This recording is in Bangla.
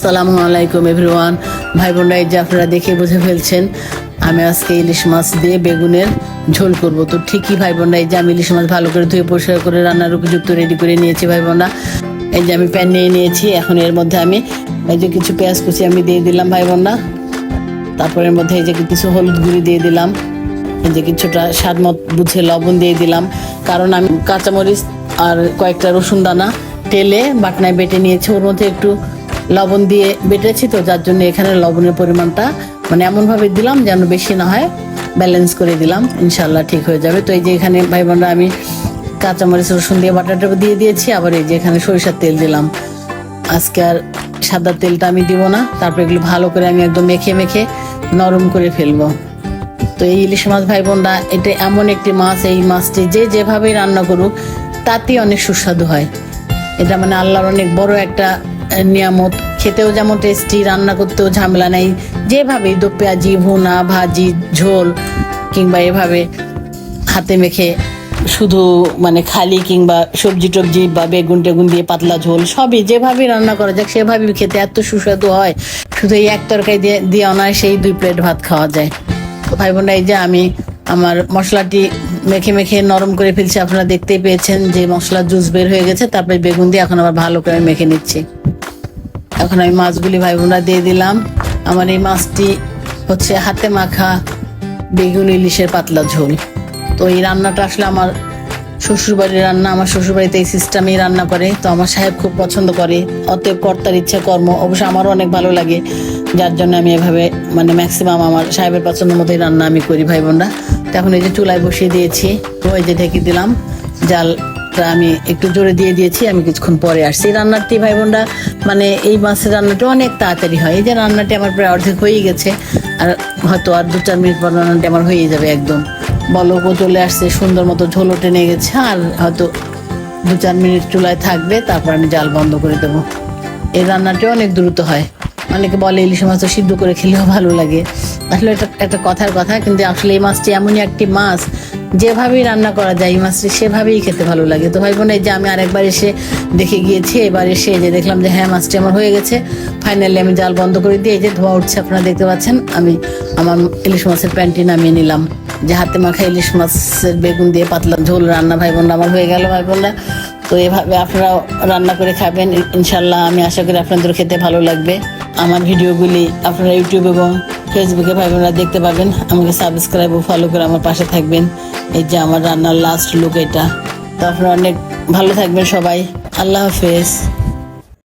আসসালামু আলাইকুম এভরিওয়ান। ভাই বোনরা, এই যে আপনারা দেখে বুঝে ফেলছেন আমি আজকে ইলিশ মাছ দিয়ে বেগুনের ঝোল করব। তো ঠিকই ভাই বোনরা, এই যে আমি ইলিশ মাছ ভালো করে ধুয়ে পরিষ্কার করে রান্নার উপযুক্ত রেডি করে নিয়েছি ভাই বোনরা। এই যে আমি প্যান নিয়ে নিয়েছি, এখন এর মধ্যে আমি এই যে কিছু পেঁয়াজ কুচি আমি দিয়ে দিলাম ভাই বোনরা। তারপর এর মধ্যে এই যে কিছু হলুদ গুঁড়ি দিয়ে দিলাম, এই যে কিছুটা স্বাদ মত বুঝে লবণ দিয়ে দিলাম, কারণ আমি কাঁচামরিচ আর কয়েকটা রসুন দানা তেলে বাটনায় বেটে নিয়েছি, ওর মধ্যে একটু লবণ দিয়ে বেটেছি, তো যার জন্য এখানে লবণের পরিমাণটা মানে এমনভাবে দিলাম যেন বেশি না হয়, ব্যালেন্স করে দিলাম, ইনশাল্লাহ ঠিক হয়ে যাবে। তো এই যে এখানে ভাই বোনরা আমি কাঁচামরিচ রসুন দিয়ে বাটাটা দিয়ে দিয়েছি, আবার এই যে এখানে সরিষার তেল দিলাম। আজকে আর সাদা তেলটা আমি দিব না। তারপর এগুলো ভালো করে আমি একদম মেখে মেখে নরম করে ফেলবো। তো এই ইলিশ মাছ ভাই বোনরা, এটা এমন একটি মাছ, এই মাছটি যে যেভাবে রান্না করুক তাতেই অনেক সুস্বাদু হয়। এটা মানে আল্লাহর অনেক বড় একটা নিয়ামত, খেতেও যেমন টেস্টি, রান্না করতেও ঝামেলা নেই। যেভাবেই দো পেঁয়াজি, ভুনা, ভাজি, ঝোল কিংবা এভাবে হাতে মেখে শুধু মানে খালি কিংবা সবজি টবজি বা বেগুন টেগুন দিয়ে পাতলা ঝোল, সবই যেভাবে রান্না করা যাক সেভাবেই খেতে এত সুস্বাদু হয়। শুধু এই এক তরকারি দিয়ে অনায়াসেই 2 প্লেট ভাত খাওয়া যায়। তো ভাই বোনরা, এই যে আমি আমার মশলাটি মেখে মেখে নরম করে ফেলছি, আপনারা দেখতেই পেয়েছেন যে মশলার জুস বের হয়ে গেছে। তারপরে বেগুন দিয়ে এখন আবার ভালো করে মেখে নিচ্ছি। এখন আমি মাছগুলি ভাই বোনরা দিয়ে দিলাম। আমার এই মাছটি হচ্ছে হাতে মাখা বেগুন ইলিশের পাতলা ঝোল। তো এই রান্নাটা আসলে আমার শ্বশুরবাড়ির রান্না, আমার শ্বশুরবাড়িতে এই সিস্টেমেই রান্না করে, তো আমার সাহেব খুব পছন্দ করে। অতএব কর্তার ইচ্ছা কর্ম, অবশ্য আমারও অনেক ভালো লাগে, যার জন্য আমি এভাবে মানে ম্যাক্সিমাম আমার সাহেবের পছন্দ মতোই রান্না আমি করি ভাই বোনরা। তো এখন এই যে চুলায় বসিয়ে দিয়েছি, তো এই যে ঢেকে দিলাম, জালটা আমি একটু জোরে দিয়ে দিয়েছি। আমি কিছুক্ষণ পরে আসছি। রান্নাটি ভাই বোনরা মানে এই মাছের রান্নাটা অনেক তাড়াতাড়ি হয়। এই যে রান্নাটি আমার প্রায় অর্ধেক হয়ে গেছে, আর হয়তো আর 2-4 মিনিট পর রান্নাটি আমার হয়ে যাবে একদম। বলকও চলে আসছে, সুন্দর মতো ঝোলও টেনে গেছে, আর হয়তো 2-4 মিনিট চুলায় থাকবে, তারপর আমি জাল বন্ধ করে দেবো। এই রান্নাটি অনেক দ্রুত হয়। অনেকে বলে ইলিশ মাছ সিদ্ধ করে খেলেও ভালো লাগে, আসলে এটা একটা কথার কথা, কিন্তু আসলে এই মাছটি এমনই একটি মাছ যেভাবেই রান্না করা যায় এই মাছটি সেভাবেই খেতে ভালো লাগে। তো ভাই বোন, এই যে আমি আরেকবার এসে দেখে গিয়েছি, এবার এসে যে দেখলাম যে হ্যাঁ মাছটি আমার হয়ে গেছে। ফাইনালি আমি জাল বন্ধ করে দিয়ে এই যে ধোয়া উঠছে, আপনারা দেখতে পাচ্ছেন, আমি আমার ইলিশ মাছের প্যানটি নামিয়ে নিলাম। যে হাতে মাখা ইলিশ মাছের বেগুন দিয়ে পাতলা ঝোল রান্না ভাই বোনরা আমার হয়ে গেল ভাই বোনরা। তো এভাবে আপনারা রান্না করে খাবেন, ইনশাল্লাহ আমি আশা করি আপনাদের খেতে ভালো লাগবে। আমার ভিডিওগুলি আপনারা ইউটিউব এবং ফেসবুকে ভাই বোনরা দেখতে পাবেন। আমাকে সাবস্ক্রাইব ও ফলো করে আমার পাশে থাকবেন। এই যে আমার রান্নার লাস্ট লুক এটা। তো আপনারা অনেক ভালো থাকবেন সবাই। আল্লাহ হাফেজ।